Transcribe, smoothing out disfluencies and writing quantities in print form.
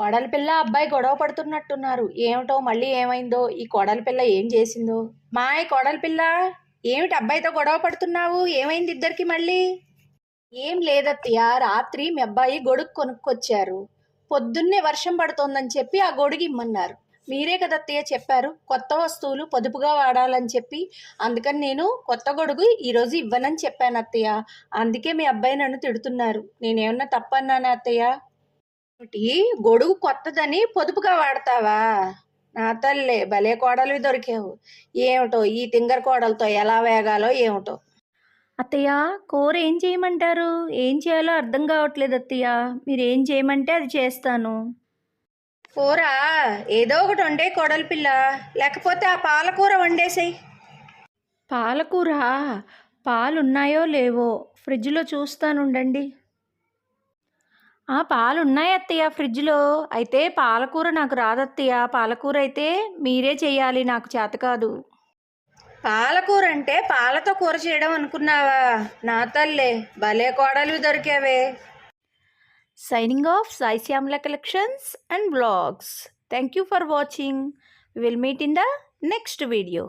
కోడలి పిల్ల అబ్బాయి గొడవ పడుతున్నట్టున్నారు. ఏమిటో మళ్ళీ ఏమైందో, ఈ కోడలి పిల్ల ఏం చేసిందో. మాయ్ కోడలి పిల్ల, ఏమిటి అబ్బాయితో గొడవ పడుతున్నావు? ఏమైంది ఇద్దరికి మళ్ళీ? ఏం లేదత్తయ్య, రాత్రి మీ అబ్బాయి గొడుగు కొనుక్కొచ్చారు. పొద్దున్నే వర్షం పడుతోందని చెప్పి ఆ గొడుగు ఇమ్మన్నారు. మీరే కదత్తయ్య చెప్పారు కొత్త వస్తువులు పొదుపుగా వాడాలని చెప్పి. అందుకని నేను కొత్త గొడుగు ఈరోజు ఇవ్వనని చెప్పాను అత్తయ్య. అందుకే మీ అబ్బాయి నన్ను తిడుతున్నారు. నేనేమన్నా తప్పన్నానా అత్తయ్య? ఏమిటి, గొడుగు కొత్తదని పొదుపుగా వాడతావా? నా తల్లే, భలే కోడలివి దొరికావు. ఏమిటో ఈ తింగర్ కోడలతో ఎలా వేగాలో ఏమిటో. అత్తయ్య, కూర ఏం చేయమంటారు? ఏం చేయాలో అర్థం కావట్లేదు అత్తయ్య. మీరు ఏం చేయమంటే అది చేస్తాను. కూర ఏదో ఒకటి వండే కోడలి పిల్ల, లేకపోతే ఆ పాలకూర వండేసేయి. పాలకూర? పాలున్నాయో లేవో ఫ్రిడ్జ్లో చూస్తానుండండి. పాలున్నాయి అత్తయ్య ఫ్రిడ్జ్లో. అయితే పాలకూర నాకు రాదత్తయ్య. పాలకూర అయితే మీరే చేయాలి, నాకు చేత కాదు. పాలకూర అంటే పాలతో కూర చేయడం అనుకున్నావా? నా తల్లే, భలే కోడలివి దొరికావే. Signing off, Sai Syamla Collections and Vlogs. Thank you for watching. We will meet in the next video.